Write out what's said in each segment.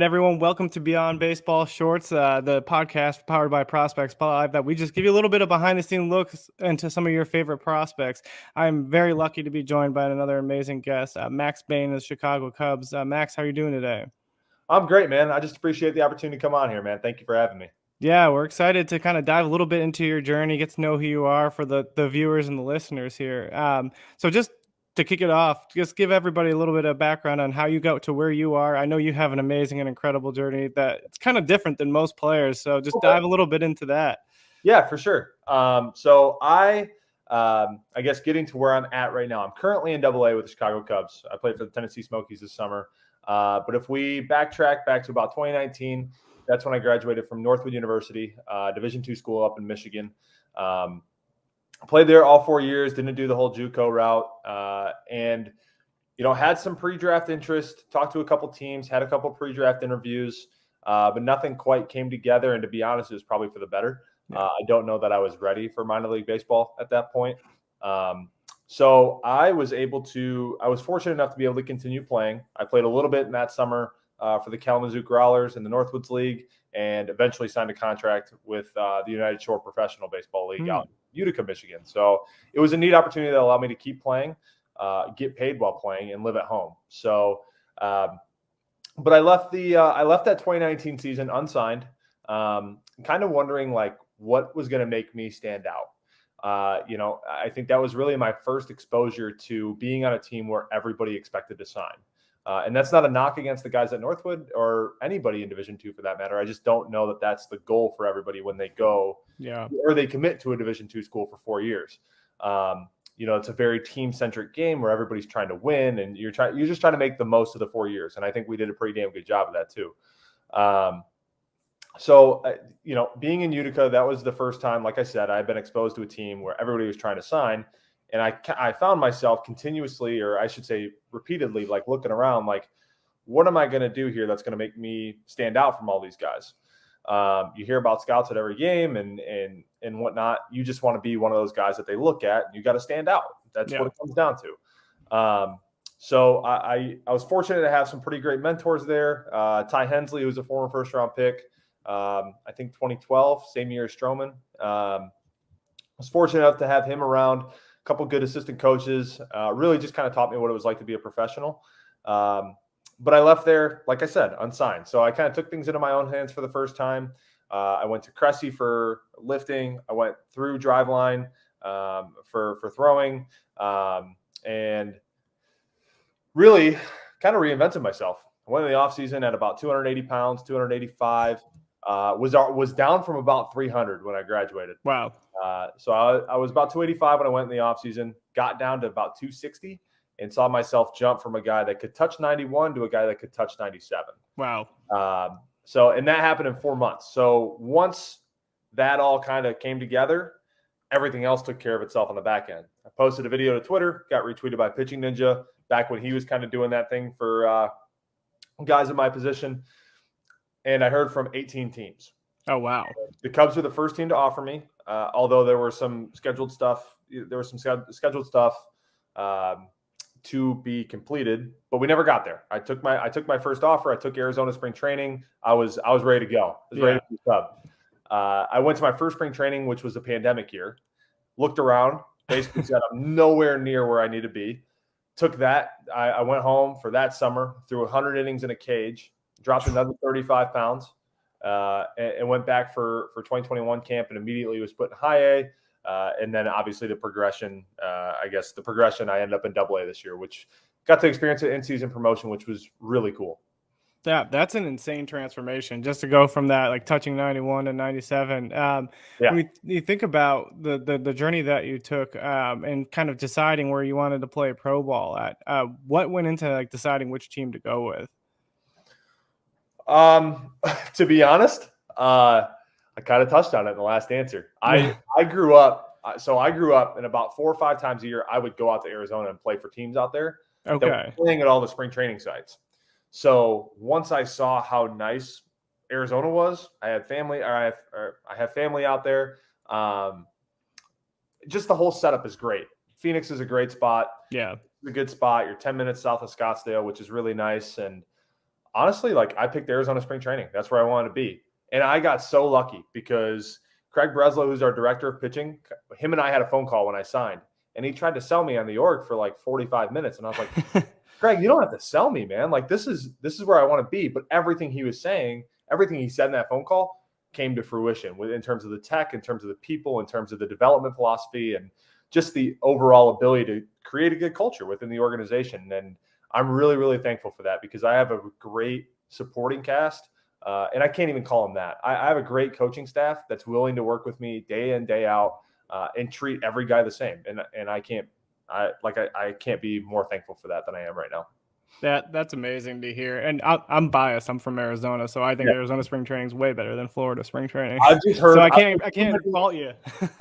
right, everyone. Welcome to Beyond Baseball Shorts, the podcast powered by Prospects Live that we just give you a little bit of behind-the-scenes looks into some of your favorite prospects. I'm very lucky to be joined by another amazing guest, Max Bain of the Chicago Cubs. Max, how are you doing today? I'm great, man. I just appreciate the opportunity to come on here, man. Thank you for having me. Yeah, we're excited to kind of dive a little bit into your journey, get to know who you are for the viewers and the listeners here. So just to kick it off, just give everybody a little bit of background on how you got to where you are. I know you have an amazing and incredible journey that it's kind of different than most players. So just dive a little bit into that. Yeah, for sure. I guess getting to where I'm at right now, I'm currently in AA with the Chicago Cubs. I played for the Tennessee Smokies this summer. But if we backtrack back to about 2019, that's when I graduated from Northwood University, Division II school up in Michigan. Played there all 4 years, didn't do the whole JUCO route, and had some pre-draft interest, talked to a couple teams, had a couple pre-draft interviews, but nothing quite came together. And to be honest, it was probably for the better. Yeah. I don't know that I was ready for minor league baseball at that point. So I was fortunate enough to be able to continue playing. I played a little bit in that summer for the Kalamazoo Growlers in the Northwoods League, and eventually signed a contract with the United Shore Professional Baseball League out in Utica, Michigan. So it was a neat opportunity that allowed me to keep playing, get paid while playing, and live at home. So, but I left that 2019 season unsigned, kind of wondering like what was going to make me stand out. I think that was really my first exposure to being on a team where everybody expected to sign. And that's not a knock against the guys at Northwood or anybody in Division II for that matter. I just don't know that that's the goal for everybody when they go or they commit to a Division II school for 4 years. It's a very team-centric game where everybody's trying to win, and you're just trying to make the most of the 4 years. And I think we did a pretty damn good job of that too. Being in Utica, that was the first time, like I said, I had been exposed to a team where everybody was trying to sign. And I found myself continuously, or I should say repeatedly, like looking around, like, what am I going to do here that's going to make me stand out from all these guys? You hear about scouts at every game and whatnot. You just want to be one of those guys that they look at, and you got to stand out. That's what it comes down to. So I was fortunate to have some pretty great mentors there. Ty Hensley, who's a former first-round pick, I think 2012, same year as Stroman. I was fortunate enough to have him around. A couple good assistant coaches, really just kind of taught me what it was like to be a professional. But I left there, like I said, unsigned. So I kind of took things into my own hands for the first time. I went to Cressy for lifting. I went through Driveline for throwing, and really kind of reinvented myself. I went in the offseason at about 280 pounds, 285. Was down from about 300 when I graduated. Wow. So I was about 285 when I went in the offseason, got down to about 260, and saw myself jump from a guy that could touch 91 to a guy that could touch 97. Wow. And that happened in 4 months. So once that all kind of came together, everything else took care of itself on the back end. I posted a video to Twitter, got retweeted by Pitching Ninja back when he was kind of doing that thing for guys in my position. And I heard from 18 teams. Oh, wow. The Cubs were the first team to offer me, although there were some scheduled stuff. There was some scheduled stuff to be completed, but we never got there. I took my first offer. I took Arizona spring training. I was ready to go. I was ready to be a Cub. I went to my first spring training, which was a pandemic year. Looked around, basically said I'm nowhere near where I need to be. Took that. I went home for that summer, threw 100 innings in a cage, dropped another 35 pounds. And went back for 2021 camp and immediately was put in high A. And then obviously the progression, I ended up in AA this year, which got to experience an in-season promotion, which was really cool. Yeah, that's an insane transformation just to go from that, like touching 91 to 97. When you think about the journey that you took and kind of deciding where you wanted to play pro ball at, what went into like deciding which team to go with? To be honest, I kind of touched on it in the last answer. I grew up and about 4 or 5 times a year, I would go out to Arizona and play for teams out there. Okay. That were playing at all the spring training sites. So once I saw how nice Arizona was, I have family out there. Just the whole setup is great. Phoenix is a great spot. Yeah. It's a good spot. You're 10 minutes south of Scottsdale, which is really nice. And honestly, like I picked Arizona spring training. That's where I wanted to be. And I got so lucky because Craig Breslow, who's our director of pitching, him and I had a phone call when I signed. And he tried to sell me on the org for like 45 minutes. And I was like, Craig, you don't have to sell me, man. Like this is where I want to be. But everything he was saying, everything he said in that phone call came to fruition in terms of the tech, in terms of the people, in terms of the development philosophy, and just the overall ability to create a good culture within the organization. And I'm really, really thankful for that because I have a great supporting cast. And I can't even call them that. I have a great coaching staff that's willing to work with me day in, day out, and treat every guy the same. And I can't be more thankful for that than I am right now. That's amazing to hear. And I'm biased. I'm from Arizona, so I think Arizona spring training is way better than Florida spring training. I've just heard. So I can't fault you.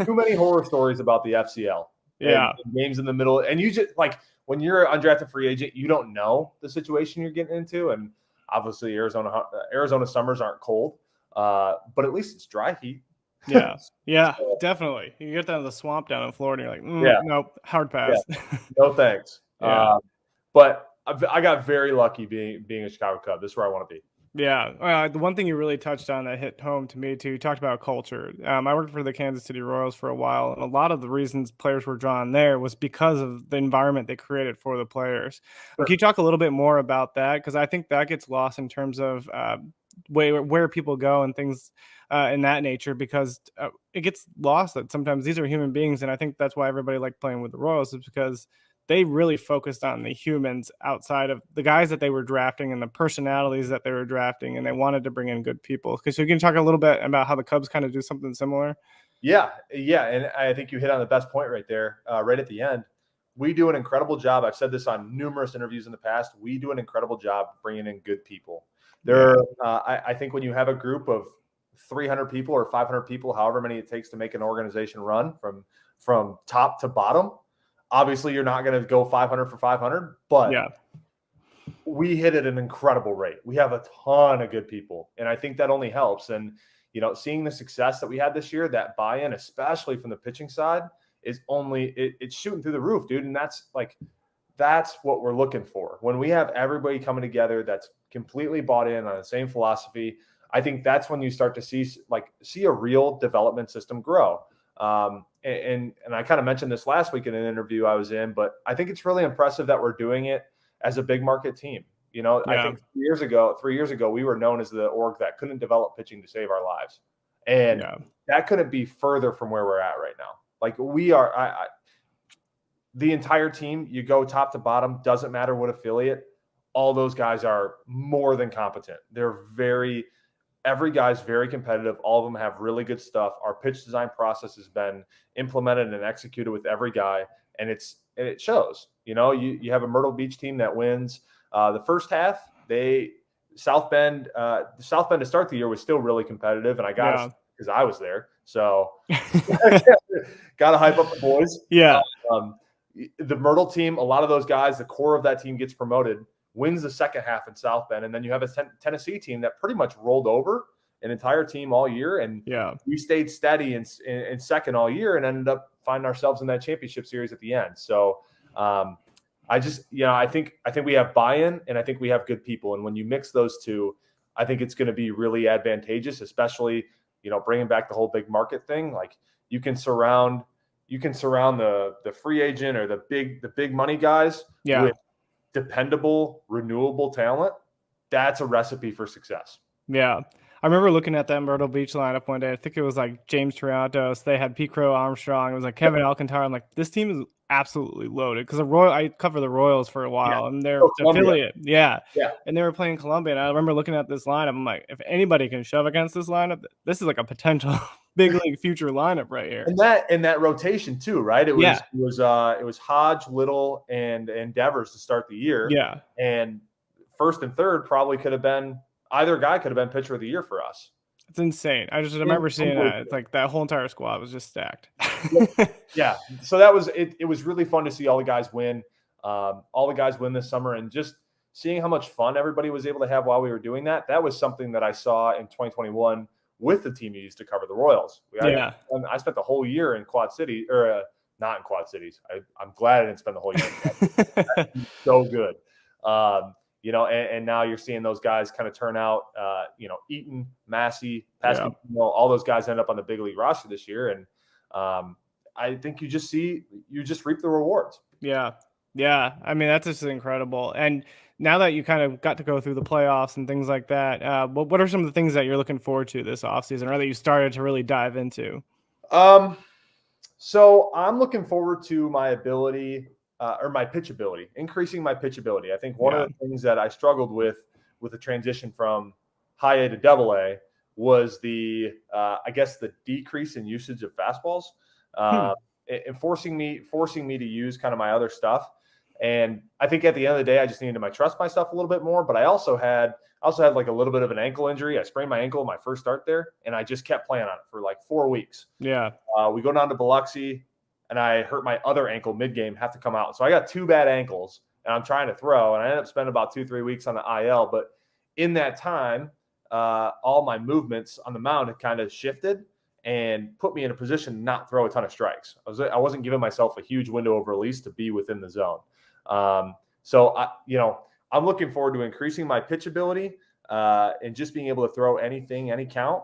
Too many horror stories about the FCL. Yeah, and games in the middle, and you just like when you're an undrafted free agent, you don't know the situation you're getting into, and obviously Arizona summers aren't cold, but at least it's dry heat. Yeah, definitely. You get down to the swamp down in Florida, and you're like, nope, hard pass. Yeah. No thanks. But I got very lucky being a Chicago Cub. This is where I want to be. Yeah. The one thing you really touched on that hit home to me too, you talked about culture. I worked for the Kansas City Royals for a while, and a lot of the reasons players were drawn there was because of the environment they created for the players. Sure. Can you talk a little bit more about that? Because I think that gets lost in terms of where people go and things in that nature, because it gets lost that sometimes these are human beings, and I think that's why everybody liked playing with the Royals, is because they really focused on the humans outside of the guys that they were drafting and the personalities that they were drafting, and they wanted to bring in good people. Because you can talk a little bit about how the Cubs kind of do something similar. Yeah, and I think you hit on the best point right there, right at the end. We do an incredible job. I've said this on numerous interviews in the past. We do an incredible job bringing in good people. I think when you have a group of 300 people or 500 people, however many it takes to make an organization run from top to bottom, obviously you're not going to go 500 for 500, but we hit at an incredible rate. We have a ton of good people, and I think that only helps. And seeing the success that we had this year, that buy-in, especially from the pitching side, is only it's shooting through the roof, dude. And that's what we're looking for. When we have everybody coming together that's completely bought in on the same philosophy, I think that's when you start to see a real development system grow. And I kind of mentioned this last week in an interview I was in, but I think it's really impressive that we're doing it as a big market team. I think 3 years ago, we were known as the org that couldn't develop pitching to save our lives. And that couldn't be further from where we're at right now. Like we are, the entire team, you go top to bottom, doesn't matter what affiliate, all those guys are more than competent. Every guy's very competitive. All of them have really good stuff. Our pitch design process has been implemented and executed with every guy, and it shows. You have a Myrtle Beach team that wins the first half. South Bend to start the year was still really competitive, and I got because I was there, so got to hype up the boys. The Myrtle team, a lot of those guys, the core of that team gets promoted, wins the second half in South Bend, and then you have a Tennessee team that pretty much rolled over an entire team all year, and we stayed steady in second all year and ended up finding ourselves in that championship series at the end. So I think we have buy-in, and I think we have good people, and when you mix those two, I think it's going to be really advantageous, especially bringing back the whole big market thing. Like you can surround the free agent or the big money guys with dependable, renewable talent. That's a recipe for success. Yeah. I remember looking at that Myrtle Beach lineup one day. I think it was like James Triantos. They had Pete Crow Armstrong. It was like Kevin Alcantara. I'm like, this team is absolutely loaded, because I cover the Royals for a while, and they're affiliate. And they were playing Columbia. And I remember looking at this lineup. I'm like, if anybody can shove against this lineup, this is like a potential big league future lineup right here. And that rotation too, right? It was Hodge, Little, and Devers to start the year. And first and third probably could have been either guy could have been pitcher of the year for us. It's insane. I just remember seeing that. It's like that whole entire squad was just stacked. So that was it. It was really fun to see all the guys win. This summer, and just seeing how much fun everybody was able to have while we were doing that. That was something that I saw in 2021 with the team who used to cover the Royals. I spent the whole year in Quad City, or not in Quad Cities. I'm glad I didn't spend the whole year. So good. and now you're seeing those guys kind of turn out, Eaton, Massey, Yeah. Pascal, all those guys end up on the big league roster this year. And I think you just reap the rewards. Yeah. Yeah. I mean, that's just incredible. And now that you kind of got to go through the playoffs and things like that, what are some of the things that you're looking forward to this offseason or that you started to really dive into? So I'm looking forward to my ability, or my pitch ability, increasing my pitch ability. I think one Yeah. of the things that I struggled with the transition from high A to double A was I guess the decrease in usage of fastballs, Hmm. and forcing me to use kind of my other stuff. And I think at the end of the day, I just needed to trust myself a little bit more. But I also had like a little bit of an ankle injury. I sprained my ankle my first start there, and I just kept playing on it for like 4 weeks. Yeah. We go down to Biloxi, and I hurt my other ankle mid-game, have to come out. So I got 2 bad ankles, and I'm trying to throw, and I ended up spending about 2-3 weeks on the IL. But in that time, all my movements on the mound had kind of shifted and put me in a position to not throw a ton of strikes. I wasn't giving myself a huge window of release to be within the zone. So I'm looking forward to increasing my pitch ability, and just being able to throw anything, any count.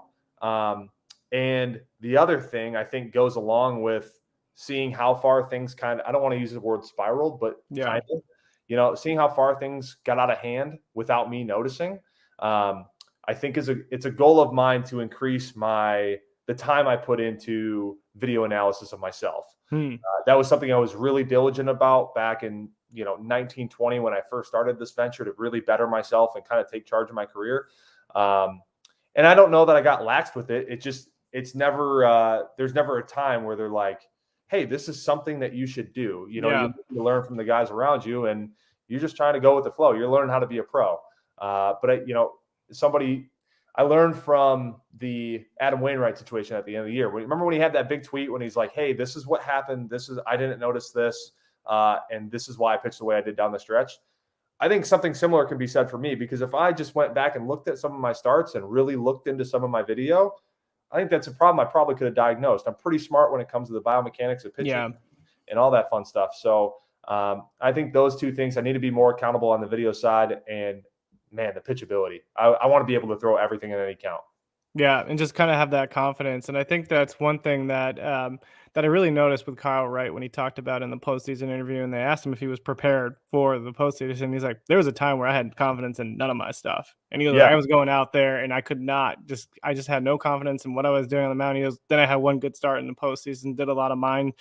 And the other thing I think goes along with seeing how far things I don't want to use the word spiraled, but Yeah. seeing how far things got out of hand without me noticing. I think it's a goal of mine to increase the time I put into video analysis of myself. That was something I was really diligent about back in 1920 when I first started this venture, to really better myself and kind of take charge of my career. And I don't know that I got laxed with it. It's never there's never a time where they're like, hey, this is something that you should do. Yeah. You learn from the guys around you, and you're just trying to go with the flow. You're learning how to be a pro. I learned from the Adam Wainwright situation at the end of the year. Remember when he had that big tweet when he's like, hey, this is what happened. I didn't notice this. And this is why I pitched the way I did down the stretch. I think something similar can be said for me, because if I just went back and looked at some of my starts and really looked into some of my video, I think that's a problem I probably could have diagnosed. I'm pretty smart when it comes to the biomechanics of pitching and all that fun stuff. So I think those two things, I need to be more accountable on the video side, and man, the pitchability. I want to be able to throw everything in any count. Yeah, and just kind of have that confidence. And I think that's one thing that that I really noticed with Kyle Wright when he talked about in the postseason interview, and they asked him if he was prepared for the postseason. He's like, there was a time where I had confidence in none of my stuff, and he was like, I was going out there and I just had no confidence in what I was doing on the mound. He goes, then I had one good start in the postseason, did a lot of mind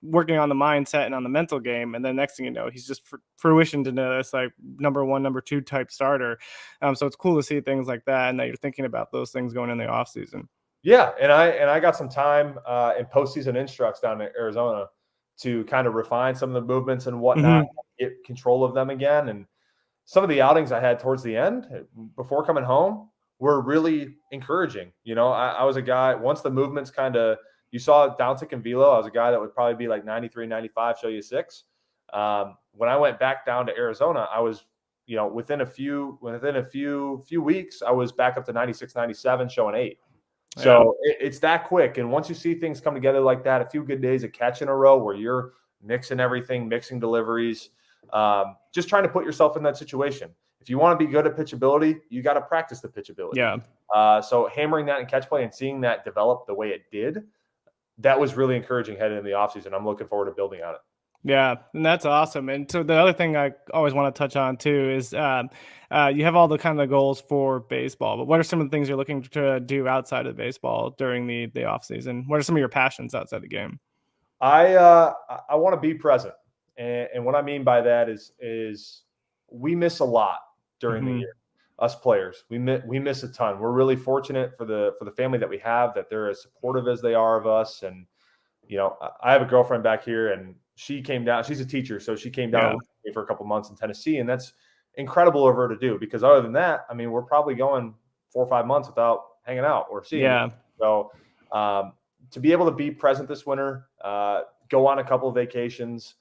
working on the mindset and on the mental game, and then next thing you know, he's just fruition to this like number 1, number 2 type starter. So it's cool to see things like that, and that you're thinking about those things going in the off season. Yeah, and I got some time in postseason instructs down in Arizona to kind of refine some of the movements and whatnot, get control of them again. And some of the outings I had towards the end before coming home were really encouraging. I was a guy, once the movements you saw downtick in velo, I was a guy that would probably be like 93, 95, show you 6. When I went back down to Arizona, I was, within a few weeks, I was back up to 96, 97, showing 8. So it's that quick. And once you see things come together like that, a few good days of catch in a row where you're mixing everything, mixing deliveries, just trying to put yourself in that situation. If you want to be good at pitchability, you got to practice the pitchability. Yeah. So hammering that in catch play and seeing that develop the way it did, that was really encouraging heading into the offseason. I'm looking forward to building on it. Yeah, and that's awesome. And so the other thing I always want to touch on too is you have all the kind of goals for baseball, but what are some of the things you're looking to do outside of baseball during the off season? What are some of your passions outside the game? I want to be present, and what I mean by that is we miss a lot during the year. Us players, we miss a ton. We're really fortunate for the family that we have, that they're as supportive as they are of us. And I have a girlfriend back here, and she came down. She's a teacher, so she came down for a couple months in Tennessee, and that's incredible of her to do, because other than that, I mean, we're probably going 4 or 5 months without hanging out or seeing. Yeah. So to be able to be present this winter, go on a couple of vacations,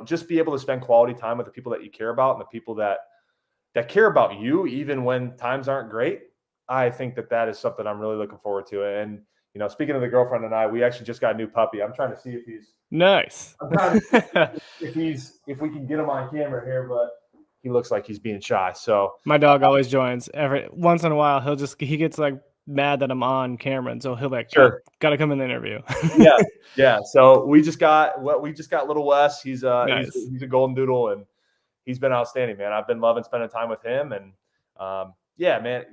just be able to spend quality time with the people that you care about and the people that care about you, even when times aren't great. I think that is something I'm really looking forward to. And, speaking of the girlfriend and I, we actually just got a new puppy. I'm trying to see if he's nice. I'm trying to see if we can get him on camera here, but he looks like he's being shy. So My dog always joins. Every once in a while, he gets like mad that I'm on camera, and so he'll like, oh, sure. gotta come in the interview. Yeah. Yeah. So we just got little Wes. He's Nice. he's a golden doodle, and he's been outstanding, man. I've been loving spending time with him. And yeah, man,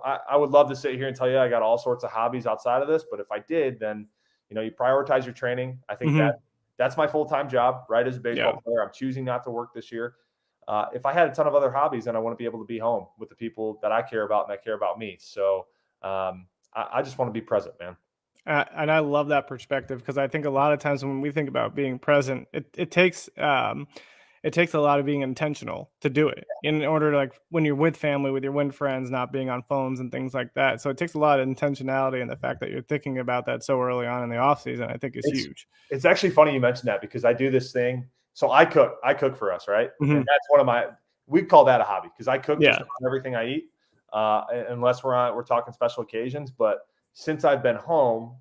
I would love to sit here and tell you I got all sorts of hobbies outside of this, but if I did, then, you prioritize your training. I think Hmm. that's my full-time job, right? As a Yeah. baseball player, I'm choosing not to work this year. If I had a ton of other hobbies, then I want to be able to be home with the people that I care about and that care about me. So I just want to be present, man. And I love that perspective because I think a lot of times when we think about being present, it takes a lot of being intentional to do it in order to, like, when you're with family, with your wind friends, not being on phones and things like that. So it takes a lot of intentionality, and the fact that you're thinking about that so early on in the off season, I think, is It's huge. it's actually funny you mentioned that because I do this thing. So I cook for us, right? Hmm. And that's one of we call that a hobby because I cook just Yeah. about everything I eat, unless we're talking special occasions. But since I've been home,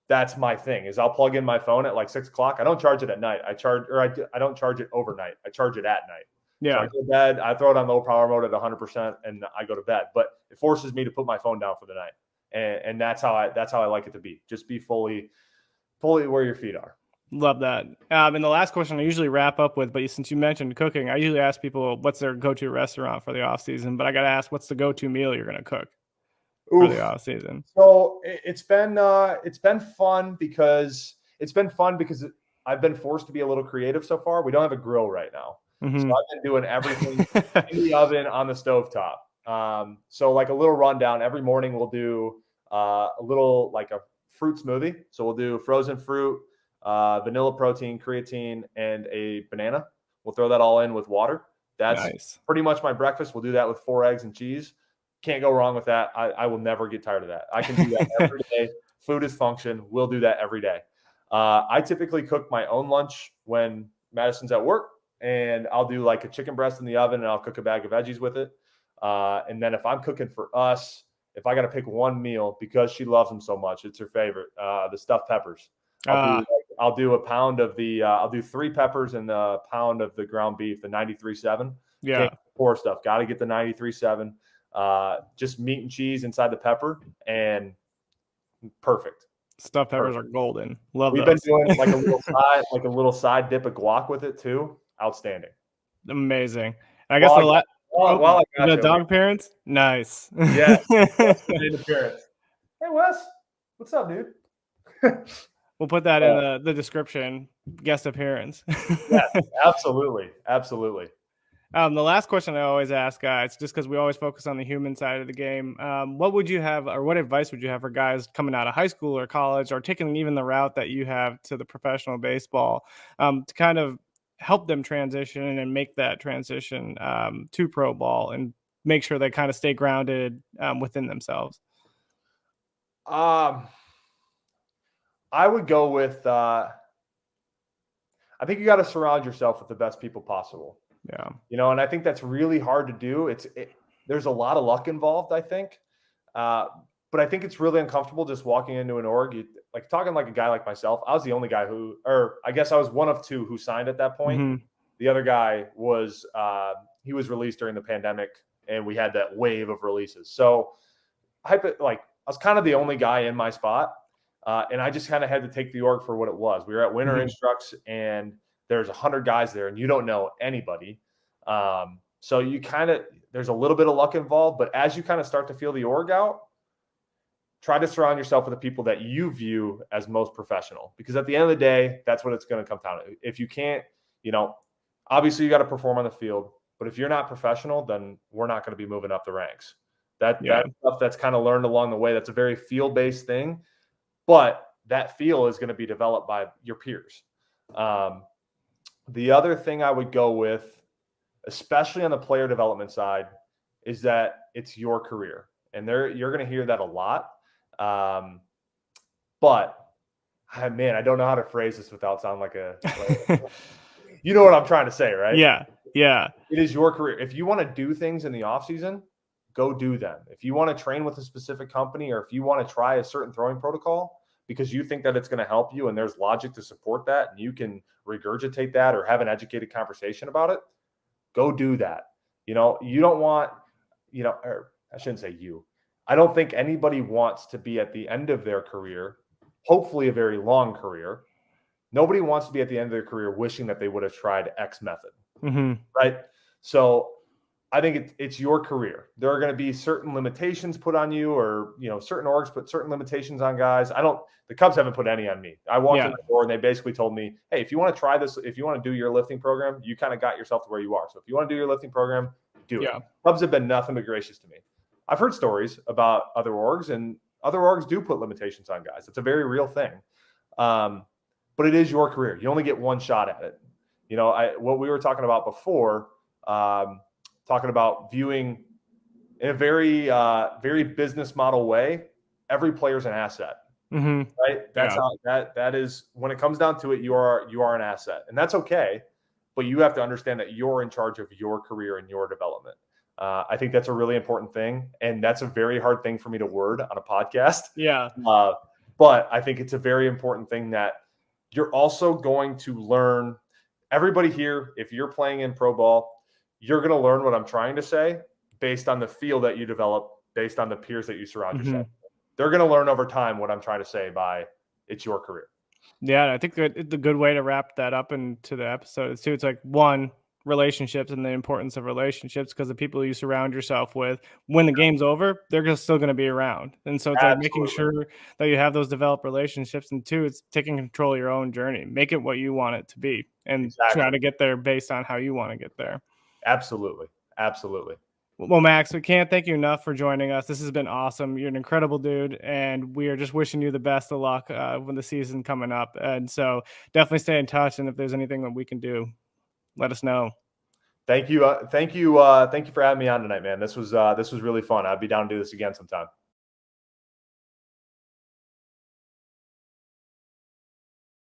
that's my thing is I'll plug in my phone at like 6 o'clock. I don't charge it at night. I don't charge it overnight. I charge it at night. So I Yeah. go to bed, I throw it on low power mode at 100%, and I go to bed. But it forces me to put my phone down for the night, and that's how I like it to be. Just be fully where your feet are. Love that. And the last question I usually wrap up with, but since you mentioned cooking, I usually ask people what's their go-to restaurant for the off season. But I got to ask, what's the go-to meal you're going to cook for the Oof. off season? So it's been fun because I've been forced to be a little creative so far. We don't have a grill right now, so Hmm. I've been doing everything in the oven on the stovetop. So like a little rundown. Every morning we'll do a little like a fruit smoothie. So we'll do frozen fruit, vanilla protein, creatine, and a banana. We'll throw that all in with water. That's Nice. pretty much my breakfast. We'll do that with 4 eggs and cheese. Can't go wrong with that. I will never get tired of that. I can do that every day. Food is function. We'll do that every day. I typically cook my own lunch when Madison's at work, and I'll do like a chicken breast in the oven, and I'll cook a bag of veggies with it. And then if I'm cooking for us, if I got to pick one meal because she loves them so much, it's her favorite. The stuffed peppers. Ah, I'll do a pound of the. I'll do 3 peppers and a pound of the ground beef, the 93.7. yeah. Can't pour stuff. Got to get the 93.7. Just meat and cheese inside the pepper, and perfect. Stuffed peppers are Perfect. golden. Love We've been those. doing like a little side dip of guac with it too. Outstanding. Amazing. I guess While I the got oh, while I got the you, dog parents? Nice. yeah, Wes made an appearance. Hey Wes, what's up, dude? We'll put that in Uh, the description, guest appearance. yes, absolutely, absolutely. The last question I always ask guys, just because we always focus on the human side of the game, what would you have, or what advice would you have for guys coming out of high school or college, or taking even the route that you have to the professional baseball, to kind of help them transition and make that transition to pro ball and make sure they kind of stay grounded within themselves? Um, I would go with. I think you got to surround yourself with the best people possible. Yeah. And I think that's really hard to do. There's a lot of luck involved, I think. Uh, but I think it's really uncomfortable just walking into an org. Like talking like a guy like myself, I was the only guy or I guess I was one of 2 who signed at that point. Hmm. The other guy he was released during the pandemic, and we had that wave of releases. So I was kind of the only guy in my spot, and I just kind of had to take the org for what it was. We were at Winter Hmm. Instructs, and there's 100 guys there, and you don't know anybody. So there's a little bit of luck involved, but as you kind of start to feel the org out, try to surround yourself with the people that you view as most professional, because at the end of the day, that's what it's going to come down to. If you can't, obviously you got to perform on the field, but if you're not professional, then we're not going to be moving up the ranks. Yeah. That's stuff that's kind of learned along the way. That's a very field-based thing, but that feel is going to be developed by your peers. The other thing I would go with, especially on the player development side, is that it's your career. And you're going to hear that a lot. But man, I don't know how to phrase this without sounding like you know what I'm trying to say, right? Yeah. Yeah. It is your career. If you want to do things in the off season, go do them. If you want to train with a specific company, or if you want to try a certain throwing protocol because you think that it's going to help you and there's logic to support that and you can regurgitate that or have an educated conversation about it, go do that. You know, you don't want, or I shouldn't say you. I don't think anybody wants to be at the end of their career, hopefully a very long career. Nobody wants to be at the end of their career wishing that they would have tried X method, right? So I think it's your career. There are going to be certain limitations put on you, or certain orgs put certain limitations on guys. The Cubs haven't put any on me. I walked in the door and they basically told me, hey, if you want to try this, if you want to do your lifting program, you kind of got yourself to where you are. So if you want to do your lifting program, do it. Cubs have been nothing but gracious to me. I've heard stories about other orgs, and other orgs do put limitations on guys. It's a very real thing. But it is your career. You only get one shot at it. What we were talking about before, talking about viewing in a very, very business model way, every player's an asset, right? That's how that is. When it comes down to it, you are an asset, and that's okay. But you have to understand that you're in charge of your career and your development. I think that's a really important thing, and that's a very hard thing for me to word on a podcast. But I think it's a very important thing that you're also going to learn. Everybody here, if you're playing in pro ball, you're going to learn what I'm trying to say based on the feel that you develop, based on the peers that you surround yourself with. They're going to learn over time what I'm trying to say by it's your career. Yeah, I think the good way to wrap that up into the episode is too. It's like, one, relationships and the importance of relationships, because the people you surround yourself with, when the game's over, they're still going to be around. And so it's like making sure that you have those developed relationships. And two, it's taking control of your own journey. Make it what you want it to be, and try to get there based on how you want to get there. Absolutely. Absolutely. Well, Max, we can't thank you enough for joining us. This has been awesome. You're an incredible dude, and we are just wishing you the best of luck when the season coming up. And so definitely stay in touch. And if there's anything that we can do, let us know. Thank you. Thank you for having me on tonight, man. This was really fun. I'd be down to do this again sometime.